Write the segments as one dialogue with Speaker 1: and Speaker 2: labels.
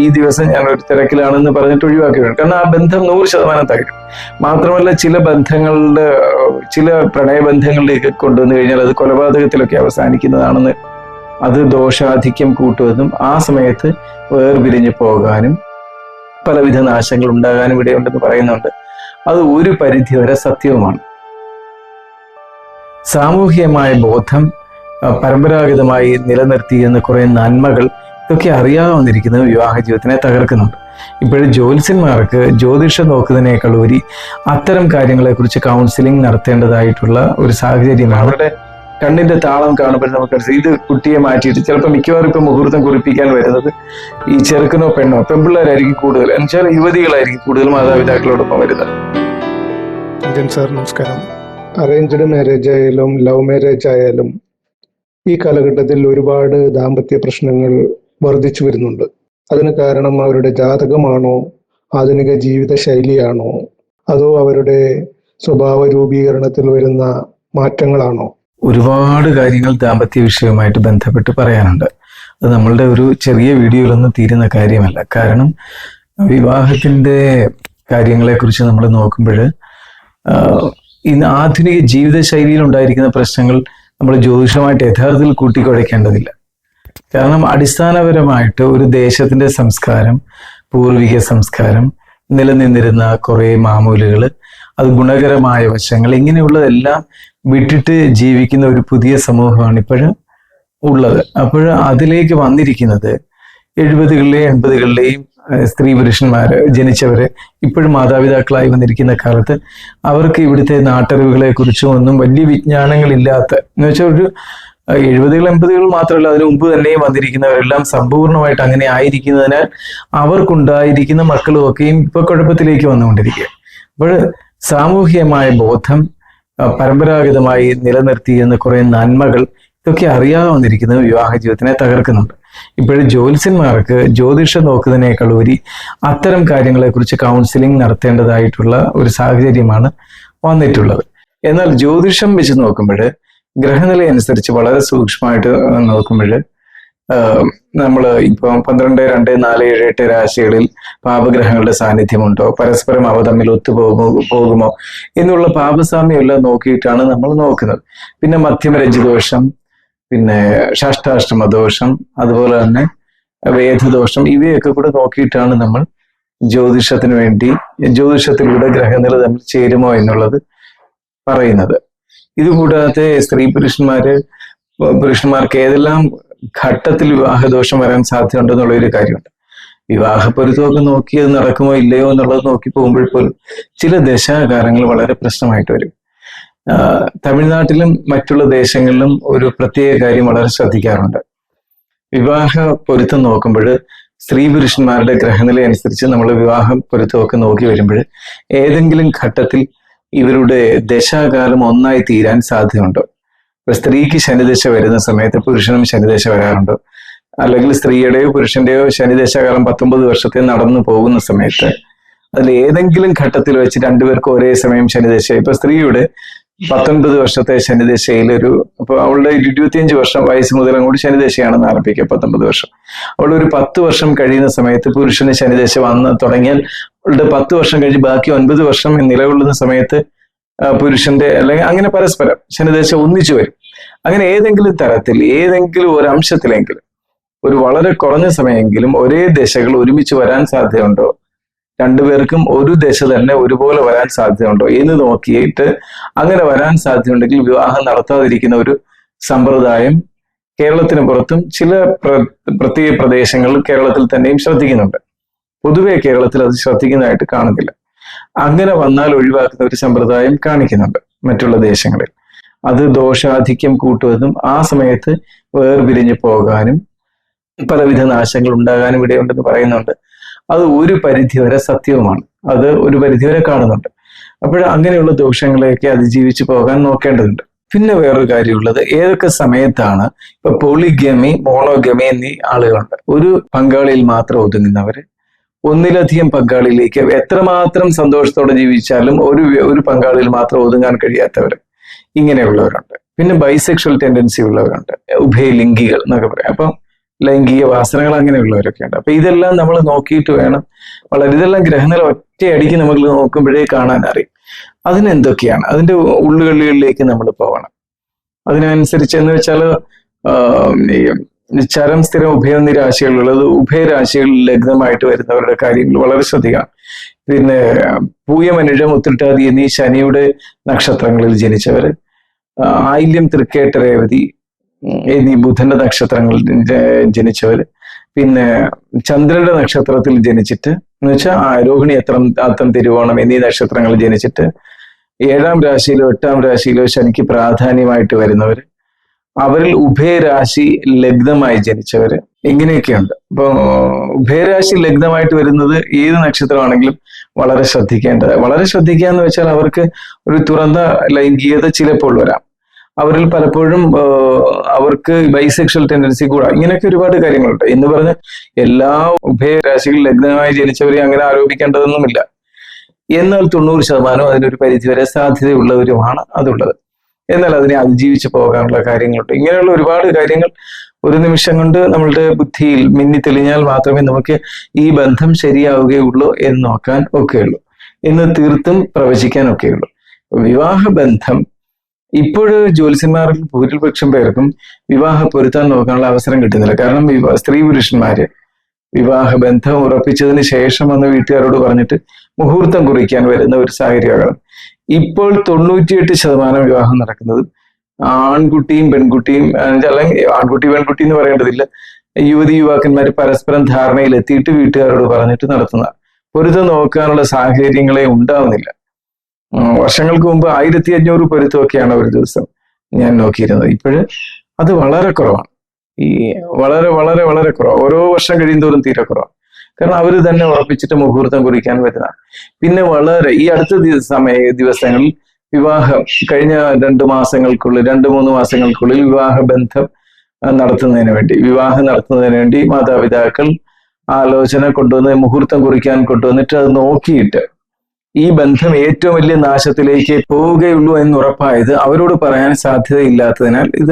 Speaker 1: ഈ ദിവസം ഞാൻ ഒരു തിരക്കിലാണെന്ന് പറഞ്ഞിട്ട് ഒഴിവാക്കിയിട്ടുണ്ട്. കാരണം ആ ബന്ധം 100% തകരും. മാത്രമല്ല ചില പ്രണയബന്ധങ്ങളിലേക്ക് കൊണ്ടുവന്നു കഴിഞ്ഞാൽ അത് കൊലപാതകത്തിലൊക്കെ അവസാനിക്കുന്നതാണെന്ന്, അത് ദോഷാധിക്യം കൂട്ടുവെന്നും ആ സമയത്ത് വേർപിരിഞ്ഞു പോകാനും പലവിധ നാശങ്ങൾ ഉണ്ടാകാനും ഇടയുണ്ടെന്ന് പറയുന്നുണ്ട്. അത് ഒരു പരിധിവരെ സത്യവുമാണ്. സാമൂഹികമായ ബോധം പരമ്പരാഗതമായി നിലനിർത്തിയെന്ന കുറെ നന്മകൾ ഇതൊക്കെ അറിയാതെ വന്നിരിക്കുന്നത് വിവാഹ ജീവിതത്തിനെ തകർക്കുന്നുണ്ട്. ഇപ്പോഴും ജ്യോത്സ്യന്മാർക്ക് ജ്യോതിഷം നോക്കുന്നതിനേക്കാൾ ഉപരി അത്തരം കാര്യങ്ങളെക്കുറിച്ച് കൗൺസിലിംഗ് നടത്തേണ്ടതായിട്ടുള്ള ഒരു സാഹചര്യമാണ്. അവരുടെ കണ്ണിന്റെ താളം കാണുമ്പോൾ നമുക്കറിയാം ഇത് കുട്ടിയെ മാറ്റിയിട്ട് ചിലപ്പോൾ മിക്കവാറും ഇപ്പൊ മുഹൂർത്തം കുറിപ്പിക്കാൻ വരുന്നത് ഈ ചെറുക്കനോ പെണ്ണോ പെൺപിള്ളേരായിരിക്കും കൂടുതൽ, എന്നുവെച്ചാൽ യുവതികളായിരിക്കും കൂടുതൽ മാതാപിതാക്കളോടൊപ്പം വരുന്നത്.
Speaker 2: സാർ നമസ്കാരം. അറേഞ്ച്ഡ് മാരേജ് ആയാലും ലവ് മാരേജ് ആയാലും ഈ കാലഘട്ടത്തിൽ ഒരുപാട് ദാമ്പത്യ പ്രശ്നങ്ങൾ വർദ്ധിച്ചു വരുന്നുണ്ട്. അതിന് കാരണം അവരുടെ ജാതകമാണോ, ആധുനിക ജീവിത ശൈലിയാണോ, അതോ അവരുടെ സ്വഭാവ രൂപീകരണത്തിൽ വരുന്ന മാറ്റങ്ങളാണോ?
Speaker 1: ഒരുപാട് കാര്യങ്ങൾ ദാമ്പത്യ വിഷയവുമായിട്ട് ബന്ധപ്പെട്ട് പറയാനുണ്ട്. അത് നമ്മളുടെ ഒരു ചെറിയ വീഡിയോയിലൊന്നും തീരുന്ന കാര്യമല്ല. കാരണം വിവാഹത്തിന്റെ കാര്യങ്ങളെക്കുറിച്ച് നമ്മൾ നോക്കുമ്പോൾ ഇന്ന് ആധുനിക ജീവിത ശൈലിയിൽ ഉണ്ടായിരിക്കുന്ന പ്രശ്നങ്ങൾ നമ്മൾ ജ്യോതിഷമായിട്ട് യഥാർത്ഥത്തിൽ കൂട്ടിക്കുഴയ്ക്കേണ്ടതില്ല. കാരണം അടിസ്ഥാനപരമായിട്ട് ഒരു ദേശത്തിന്റെ സംസ്കാരം, പൂർവിക സംസ്കാരം, നിലനിന്നിരുന്ന കുറേ മാമൂലുകൾ, അത് ഗുണകരമായ വശങ്ങൾ, ഇങ്ങനെയുള്ളതെല്ലാം വിട്ടിട്ട് ജീവിക്കുന്ന ഒരു പുതിയ സമൂഹമാണ് ഇപ്പോഴും ഉള്ളത്. അപ്പോൾ അതിലേക്ക് വന്നിരിക്കുന്നത് 70കളിലെയും 80കളിലെയും സ്ത്രീ പുരുഷന്മാര് ജനിച്ചവര് ഇപ്പോഴും മാതാപിതാക്കളായി വന്നിരിക്കുന്ന കാലത്ത് അവർക്ക് ഇവിടുത്തെ നാട്ടറിവുകളെ കുറിച്ചും ഒന്നും വലിയ വിജ്ഞാനങ്ങളില്ലാത്ത, എന്ന് വെച്ചാൽ ഒരു 70കൾ 80കൾ മാത്രമല്ല അതിനു മുമ്പ് തന്നെയും വന്നിരിക്കുന്നവരെല്ലാം സമ്പൂർണ്ണമായിട്ട് അങ്ങനെ ആയിരിക്കുന്നതിനാൽ അവർക്കുണ്ടായിരിക്കുന്ന മക്കളും ഒക്കെയും ഇപ്പൊ കുഴപ്പത്തിലേക്ക് വന്നുകൊണ്ടിരിക്കുക. അപ്പോൾ സാമൂഹികമായ ബോധം പരമ്പരാഗതമായി നിലനിർത്തിയെന്ന കുറെ നന്മകൾ ഇതൊക്കെ അറിയാതെ വന്നിരിക്കുന്നത് വിവാഹ ജീവിതത്തിനെ തകർക്കുന്നുണ്ട്. ഇപ്പോഴും ജ്യോത്സ്യന്മാർക്ക് ജ്യോതിഷം നോക്കുന്നതിനേക്കാൾ ഉപരി അത്തരം കാര്യങ്ങളെക്കുറിച്ച് കൗൺസിലിംഗ് നടത്തേണ്ടതായിട്ടുള്ള ഒരു സാഹചര്യമാണ് വന്നിട്ടുള്ളത്. എന്നാൽ ജ്യോതിഷം വെച്ച് നോക്കുമ്പോൾ ഗ്രഹനില അനുസരിച്ച് വളരെ സൂക്ഷ്മമായിട്ട് നോക്കുമ്പോൾ നമ്മൾ ഇപ്പം 12, 2, 4, 7, 8 രാശികളിൽ പാപഗ്രഹങ്ങളുടെ സാന്നിധ്യമുണ്ടോ, പരസ്പരം അവ തമ്മിൽ പോകുമോ എന്നുള്ള പാപസാമ്യം എല്ലാം നോക്കിയിട്ടാണ് നമ്മൾ നോക്കുന്നത്. പിന്നെ മധ്യമരജ്ജുദോഷം, പിന്നെ ഷഷ്ടാഷ്ടമ ദോഷം, അതുപോലെ തന്നെ വേദദോഷം, ഇവയൊക്കെ കൂടെ നോക്കിയിട്ടാണ് നമ്മൾ ജ്യോതിഷത്തിലൂടെ ഗ്രഹനില തമ്മിൽ ചേരുമോ എന്നുള്ളത് പറയുന്നത്. ഇതുകൂടാതെ പുരുഷന്മാർക്ക് ഏതെല്ലാം ഘട്ടത്തിൽ വിവാഹദോഷം വരാൻ സാധ്യതയുണ്ടെന്നുള്ളൊരു കാര്യമുണ്ട്. വിവാഹ പൊരുത്തമൊക്കെ നോക്കി അത് നടക്കുമോ ഇല്ലയോ എന്നുള്ളത് നോക്കി പോകുമ്പോൾ പോലും ചില ദശാകാലങ്ങൾ വളരെ പ്രശ്നമായിട്ട് വരും. തമിഴ്നാട്ടിലും മറ്റുള്ള ദേശങ്ങളിലും ഒരു പ്രത്യേക കാര്യം വളരെ ശ്രദ്ധിക്കാറുണ്ട്. വിവാഹ പൊരുത്തം നോക്കുമ്പോൾ സ്ത്രീ പുരുഷന്മാരുടെ ഗ്രഹനില അനുസരിച്ച് നമ്മൾ വിവാഹ പൊരുത്തമൊക്കെ നോക്കി വരുമ്പോൾ ഏതെങ്കിലും ഘട്ടത്തിൽ ഇവരുടെ ദശാകാലം ഒന്നായി തീരാൻ സാധ്യതയുണ്ടോ? ഇപ്പൊ സ്ത്രീക്ക് ശനിദശ വരുന്ന സമയത്ത് പുരുഷനും ശനിദശ വരാറുണ്ടോ? അല്ലെങ്കിൽ സ്ത്രീയുടെയോ പുരുഷന്റെയോ ശനിദശാകാലം 19 വർഷത്തെ നടന്നു പോകുന്ന സമയത്ത് അതിൽ ഏതെങ്കിലും ഘട്ടത്തിൽ വെച്ച് രണ്ടുപേർക്കും ഒരേ സമയം ശനിദശ, ഇപ്പൊ സ്ത്രീയുടെ 19 വർഷത്തെ ശനിദശയിൽ അപ്പൊ അവളുടെ 25 വർഷം വയസ്സ് മുതൽ അങ്ങോട്ട് ശനിദശയാണെന്ന് ആരംഭിക്കുക. 19 വർഷം അവളുടെ ഒരു 10 വർഷം കഴിയുന്ന സമയത്ത് പുരുഷന് ശനിദശ വന്ന് തുടങ്ങിയാൽ അവളുടെ 10 വർഷം കഴിഞ്ഞ് ബാക്കി 9 വർഷം നിലകൊള്ളുന്ന സമയത്ത് പുരുഷന്റെ അല്ലെങ്കിൽ അങ്ങനെ പരസ്പരം ശനിദശ ഒന്നിച്ചു വരും. അങ്ങനെ ഏതെങ്കിലും തരത്തിൽ ഏതെങ്കിലും ഒരു അംശത്തിലെങ്കിലും ഒരു വളരെ കുറഞ്ഞ സമയമെങ്കിലും ഒരേ ദശകൾ ഒരുമിച്ച് വരാൻ സാധ്യതയുണ്ടോ? രണ്ടുപേർക്കും ഒരു ദശ തന്നെ ഒരുപോലെ വരാൻ സാധ്യതയുണ്ടോ എന്ന് നോക്കിയിട്ട് അങ്ങനെ വരാൻ സാധ്യതയുണ്ടെങ്കിൽ വിവാഹം നടത്താതിരിക്കുന്ന ഒരു സമ്പ്രദായം കേരളത്തിന് പുറത്തും ചില പ്രത്യേക പ്രദേശങ്ങളിൽ കേരളത്തിൽ തന്നെയും ശ്രദ്ധിക്കുന്നുണ്ട്. പൊതുവെ കേരളത്തിൽ അത് ശ്രദ്ധിക്കുന്നതായിട്ട് കാണുന്നില്ല. അങ്ങനെ വന്നാൽ ഒഴിവാക്കുന്ന ഒരു സമ്പ്രദായം കാണിക്കുന്നുണ്ട് മറ്റുള്ള ദേശങ്ങളിൽ. അത് ദോഷാധിക്യം കൂട്ടുവെന്നും ആ സമയത്ത് വേർപിരിഞ്ഞു പോകാനും പലവിധ നാശങ്ങൾ ഉണ്ടാകാനും ഇടയുണ്ടെന്ന് പറയുന്നുണ്ട്. അത് ഒരു പരിധിവരെ സത്യവുമാണ്. അത് ഒരു പരിധിവരെ കാണുന്നുണ്ട്. അപ്പോൾ അങ്ങനെയുള്ള ദോഷങ്ങളെയൊക്കെ അതിജീവിച്ച് പോകാൻ നോക്കേണ്ടതുണ്ട്. പിന്നെ വേറൊരു കാര്യമുള്ളത്, ഏതൊക്കെ സമയത്താണ് ഇപ്പൊ പോളിഗമി, മോണോഗമി എന്നീ ആളുകളുണ്ട്. ഒരു പങ്കാളിയിൽ മാത്രം ഒതുങ്ങുന്നവര്, ഒന്നിലധികം പങ്കാളിയിലേക്ക് എത്രമാത്രം സന്തോഷത്തോടെ ജീവിച്ചാലും ഒരു പങ്കാളിയിൽ മാത്രം ഒതുങ്ങാൻ കഴിയാത്തവര്, ഇങ്ങനെയുള്ളവരുണ്ട്. പിന്നെ ബൈസെക്ഷൽ ടെൻഡൻസി ഉള്ളവരുണ്ട്, ഉഭയലിംഗികൾ എന്നൊക്കെ പറയാം. അപ്പം ലൈംഗിക വാസനകൾ അങ്ങനെയുള്ളവരൊക്കെ ഉണ്ട്. അപ്പൊ ഇതെല്ലാം നമ്മൾ നോക്കിയിട്ട് വേണം ഇതെല്ലാം ഗ്രഹനില ഒറ്റയടിക്ക് നമ്മൾ നോക്കുമ്പോഴേ കാണാൻ അറിയും അതിനെന്തൊക്കെയാണ്. അതിന്റെ ഉള്ളുകളിലേക്ക് നമ്മൾ പോകണം. അതിനനുസരിച്ച് എന്ന് വെച്ചാൽ ചരം സ്ഥിരം ഉഭയം രാശികളുള്ളത് ഉഭയരാശികളിൽ ലഗ്നമായിട്ട് വരുന്നവരുടെ കാര്യങ്ങൾ വളരെ ശ്രദ്ധിക്കണം. പിന്നെ പൂയമനുഴം ഉത്രട്ടാതി എന്നീ ശനിയുടെ നക്ഷത്രങ്ങളിൽ ജനിച്ചവര്, ആയില്യം തൃക്കേട്ട രേവതി എന്നീ ബുധന്റെ നക്ഷത്രങ്ങളിൽ ജനിച്ചവര്, പിന്നെ ചന്ദ്രന്റെ നക്ഷത്രത്തിൽ ജനിച്ചിട്ട് എന്ന് വെച്ചാൽ രോഹിണി അത്തം തിരുവോണം എന്നീ നക്ഷത്രങ്ങളിൽ ജനിച്ചിട്ട് 7ാം രാശിയിലോ 8ാം രാശിയിലോ ശനിക്ക് പ്രാധാന്യമായിട്ട് വരുന്നവര്, അവരിൽ ഉഭയരാശി ലഗ്നമായി ജനിച്ചവര്, ഇങ്ങനെയൊക്കെയുണ്ട്. അപ്പൊ ഉഭയരാശി ലഗ്നമായിട്ട് വരുന്നത് ഏത് നക്ഷത്രമാണെങ്കിലും വളരെ ശ്രദ്ധിക്കുക എന്ന് വെച്ചാൽ അവർക്ക് ഒരു തുറന്ന ലൈംഗികത ചിലപ്പോൾ വരാം. അവരിൽ പലപ്പോഴും അവർക്ക് ബൈസെക്ഷൽ ടെൻഡൻസി കൂടാ. ഇങ്ങനെയൊക്കെ ഒരുപാട് കാര്യങ്ങളുണ്ട്. എന്ന് പറഞ്ഞ് എല്ലാ ഉഭയരാശികൾ ലഗ്നമായി ജനിച്ചവരെ അങ്ങനെ ആരോപിക്കേണ്ടതൊന്നുമില്ല. എന്നാൽ 90% അതിനൊരു പരിധിവരെ സാധ്യതയുള്ളവരുമാണ് അതുള്ളത്. എന്നാൽ അതിനെ അതിജീവിച്ച് പോകാനുള്ള കാര്യങ്ങളുണ്ട്. ഇങ്ങനെയുള്ള ഒരുപാട് കാര്യങ്ങൾ ഒരു നിമിഷം കൊണ്ട് നമ്മളുടെ ബുദ്ധിയിൽ മിന്നി തെളിഞ്ഞാൽ മാത്രമേ നമുക്ക് ഈ ബന്ധം ശരിയാവുകയുള്ളൂ എന്ന് നോക്കാൻ ഒക്കെയുള്ളൂ, എന്ന് തീർത്തും പ്രവചിക്കാൻ ഒക്കെയുള്ളൂ. വിവാഹബന്ധം ഇപ്പോഴ് ജ്യോത്സ്യന്മാരിൽ ഭൂരിപക്ഷം പേർക്കും വിവാഹ പൊരുത്താൻ നോക്കാനുള്ള അവസരം കിട്ടുന്നില്ല. കാരണം സ്ത്രീ പുരുഷന്മാര് വിവാഹബന്ധം ഉറപ്പിച്ചതിന് ശേഷം വന്ന് വീട്ടുകാരോട് പറഞ്ഞിട്ട് മുഹൂർത്തം കുറിക്കാൻ വരുന്ന ഒരു സാഹചര്യമാണ്. ഇപ്പോൾ 98% വിവാഹം നടക്കുന്നത് ആൺകുട്ടിയും പെൺകുട്ടിയും, അല്ലെങ്കിൽ ആൺകുട്ടി പെൺകുട്ടി എന്ന് പറയേണ്ടതില്ല, യുവാക്കന്മാർ പരസ്പരം ധാരണയിൽ എത്തിയിട്ട് വീട്ടുകാരോട് പറഞ്ഞിട്ട് നടത്തുന്ന പൊരുത്തം നോക്കാനുള്ള സാഹചര്യങ്ങളെ ഉണ്ടാവുന്നില്ല. വർഷങ്ങൾക്ക് മുമ്പ് 1500 പൊരുത്തമൊക്കെയാണ് ഒരു ദിവസം ഞാൻ നോക്കിയിരുന്നത്. ഇപ്പോഴ് അത് വളരെ കുറവാണ്. ഈ വളരെ വളരെ വളരെ കുറവ്. ഓരോ വർഷം കഴിയുന്തോറും തീരെ കുറവാണ്. കാരണം അവർ തന്നെ ഉറപ്പിച്ചിട്ട് മുഹൂർത്തം കുറിക്കാൻ വരുന്ന. പിന്നെ വളരെ ഈ അടുത്ത ദിവസങ്ങളിൽ വിവാഹം കഴിഞ്ഞ 2 മാസങ്ങൾക്കുള്ളിൽ 2-3 മാസങ്ങൾക്കുള്ളിൽ വിവാഹം നടത്തുന്നതിന് വേണ്ടി മാതാപിതാക്കൾ ആലോചന കൊണ്ടുവന്ന് മുഹൂർത്തം കുറിക്കാൻ കൊണ്ടുവന്നിട്ട് അത് നോക്കിയിട്ട് ഈ ബന്ധം ഏറ്റവും വലിയ നാശത്തിലേക്ക് പോവുകയുള്ളൂ എന്ന് ഉറപ്പായത് അവരോട് പറയാൻ സാധ്യതയില്ലാത്തതിനാൽ ഇത്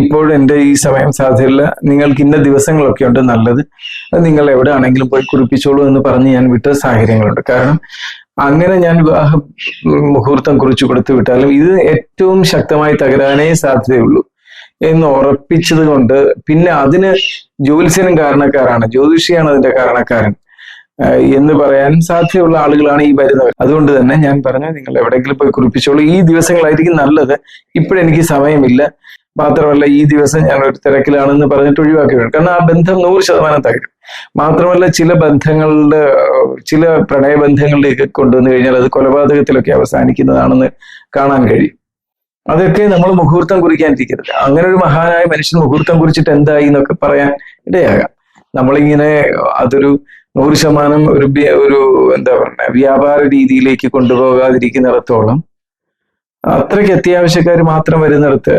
Speaker 1: ഇപ്പോൾ എൻ്റെ ഈ സമയം സാധ്യതയില്ല, നിങ്ങൾക്ക് ഇന്ന ദിവസങ്ങളൊക്കെ ഉണ്ട് നല്ലത്, അത് നിങ്ങൾ എവിടെ ആണെങ്കിലും പോയി കുറിപ്പിച്ചോളൂ എന്ന് പറഞ്ഞ് ഞാൻ വിട്ട സാഹചര്യങ്ങളുണ്ട്. കാരണം അങ്ങനെ ഞാൻ വിവാഹ മുഹൂർത്തം കുറിച്ചു കൊടുത്തു വിട്ടാലും ഇത് ഏറ്റവും ശക്തമായി തകരാനേ സാധ്യതയുള്ളൂ എന്ന് ഉറപ്പിച്ചത് കൊണ്ട് പിന്നെ അതിന് ജ്യോത്സ്യനും കാരണക്കാരാണ്, ജ്യോതിഷിയാണ് അതിന്റെ കാരണക്കാരൻ എന്ന് പറയാൻ സാധ്യതയുള്ള ആളുകളാണ് ഈ വരുന്നവർ. അതുകൊണ്ട് തന്നെ ഞാൻ പറഞ്ഞു, നിങ്ങൾ എവിടെയെങ്കിലും പോയി കുറിപ്പിച്ചോളൂ, ഈ ദിവസങ്ങളായിരിക്കും നല്ലത്, ഇപ്പോഴെനിക്ക് സമയമില്ല, മാത്രമല്ല ഈ ദിവസം ഞാൻ ഒരു തിരക്കിലാണെന്ന് പറഞ്ഞിട്ട് ഒഴിവാക്കി വേണം. കാരണം ആ ബന്ധം 100% തകരും. മാത്രമല്ല ചില പ്രണയബന്ധങ്ങളിലേക്ക് കൊണ്ടുവന്നു കഴിഞ്ഞാൽ അത് കൊലപാതകത്തിലൊക്കെ അവസാനിക്കുന്നതാണെന്ന് കാണാൻ കഴിയും. അതൊക്കെ നമ്മൾ മുഹൂർത്തം കുറിക്കാനിരിക്കരുത്. അങ്ങനെ ഒരു മഹാനായ മനുഷ്യൻ മുഹൂർത്തം കുറിച്ചിട്ട് എന്തായി എന്നൊക്കെ പറയാൻ ഇടയാകാം. നമ്മളിങ്ങനെ അതൊരു 100% ഒരു എന്താ പറയുക വ്യാപാര രീതിയിലേക്ക് കൊണ്ടുപോകാതിരിക്കുന്നിടത്തോളം, അത്രയ്ക്ക് അത്യാവശ്യക്കാർ മാത്രം വരുന്നിടത്ത്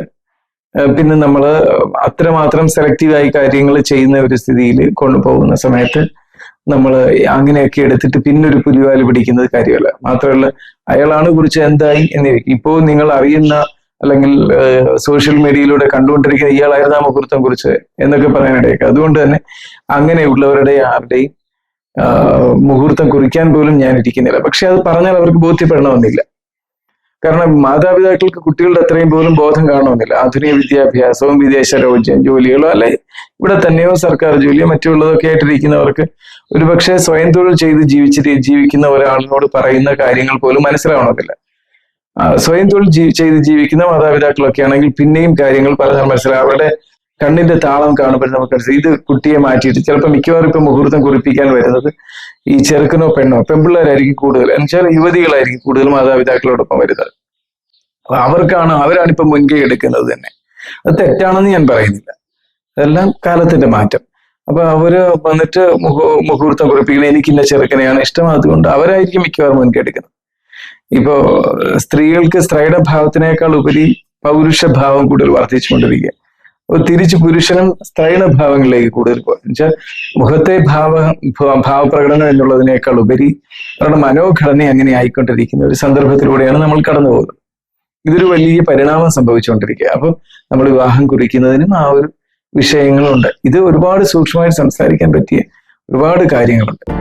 Speaker 1: പിന്നെ നമ്മൾ അത്രമാത്രം സെലക്റ്റീവായി കാര്യങ്ങൾ ചെയ്യുന്ന ഒരു സ്ഥിതിയിൽ കൊണ്ടുപോകുന്ന സമയത്ത് നമ്മൾ അങ്ങനെയൊക്കെ എടുത്തിട്ട് പിന്നൊരു പുലിവാല് പിടിക്കുന്നത് കാര്യമല്ല. മാത്രമല്ല അയാളാണ് കുറിച്ച് എന്തായി എന്ന് ഇപ്പോൾ നിങ്ങൾ അറിയുന്ന അല്ലെങ്കിൽ സോഷ്യൽ മീഡിയയിലൂടെ കണ്ടുകൊണ്ടിരിക്കുന്ന ഇയാളായിരുന്നു ആ മുഹൂർത്തം കുറിച്ച് എന്നൊക്കെ പറയാനിടയൊക്കെ. അതുകൊണ്ട് തന്നെ അങ്ങനെയുള്ളവരുടെ ആരുടെയും മുഹൂർത്തം കുറിക്കാൻ പോലും ഞാൻ ഇരിക്കുന്നില്ല. പക്ഷെ അത് പറഞ്ഞാൽ അവർക്ക് ബോധ്യപ്പെടണമെന്നില്ല. കാരണം മാതാപിതാക്കൾക്ക് കുട്ടികളുടെ അത്രയും പോലും ബോധം കാണണമെന്നില്ല. ആധുനിക വിദ്യാഭ്യാസവും വിദേശ ജോലികളോ അല്ലെ ഇവിടെ തന്നെയോ സർക്കാർ ജോലിയോ മറ്റുള്ളതൊക്കെ ആയിട്ടിരിക്കുന്നവർക്ക് ഒരുപക്ഷെ സ്വയം തൊഴിൽ ചെയ്ത് ജീവിക്കുന്ന ഒരാളിനോട് പറയുന്ന കാര്യങ്ങൾ പോലും മനസ്സിലാവണമെന്നില്ല. സ്വയം തൊഴിൽ ചെയ്ത് ജീവിക്കുന്ന മാതാപിതാക്കളൊക്കെ ആണെങ്കിൽ പിന്നെയും കാര്യങ്ങൾ പറഞ്ഞാൽ മനസ്സിലാവും. അവരുടെ കണ്ണിന്റെ താളം കാണുമ്പോൾ നമുക്ക് ഇത് കുട്ടിയെ മാറ്റിയിട്ട് ചിലപ്പോൾ മിക്കവാറും ഇപ്പൊ മുഹൂർത്തം കുറിപ്പിക്കാൻ വരുന്നത് ഈ ചെറുക്കനോ പെണ്ണോ പെൺപിള്ളേരായിരിക്കും കൂടുതൽ, എന്നുവെച്ചാൽ യുവതികളായിരിക്കും കൂടുതൽ മാതാപിതാക്കളോടൊപ്പം വരുന്നത്. അവരാണ് ഇപ്പൊ മുൻകൈ എടുക്കുന്നത് തന്നെ. അത് തെറ്റാണെന്ന് ഞാൻ പറയുന്നില്ല, അതെല്ലാം കാലത്തിന്റെ മാറ്റം. അപ്പൊ അവര് വന്നിട്ട് മുഹൂർത്തം കുറിപ്പിക്കുന്നത് എനിക്ക് ഇന്ന ചെറുക്കനെയാണ് ഇഷ്ടം, അതുകൊണ്ട് അവരായിരിക്കും മിക്കവാറും മുൻകൈ എടുക്കുന്നത്. ഇപ്പോ സ്ത്രീകൾക്ക് സ്ത്രൈയുടെ ഭാവത്തിനേക്കാൾ ഉപരി പൗരുഷഭാവം കൂടുതൽ വർദ്ധിച്ചുകൊണ്ടിരിക്കുക. തിരിച്ച് പുരുഷനും സ്ത്രൈണ ഭാവങ്ങളിലേക്ക് കൂടുതൽ പോകും. എന്നുവെച്ചാൽ മുഖത്തെ ഭാവപ്രകടനം എന്നുള്ളതിനേക്കാൾ ഉപരി അവരുടെ മനോഘടന അങ്ങനെ ആയിക്കൊണ്ടിരിക്കുന്ന ഒരു സന്ദർഭത്തിലൂടെയാണ് നമ്മൾ കടന്നു പോകുന്നത്. ഇതൊരു വലിയ പരിണാമം സംഭവിച്ചുകൊണ്ടിരിക്കുക. അപ്പം നമ്മൾ വിവാഹം കുറിക്കുന്നതിനും ആ ഒരു വിഷയങ്ങളുണ്ട്. ഇത് ഒരുപാട് സൂക്ഷ്മമായിട്ട് സംസാരിക്കാൻ പറ്റിയ ഒരുപാട് കാര്യങ്ങളുണ്ട്.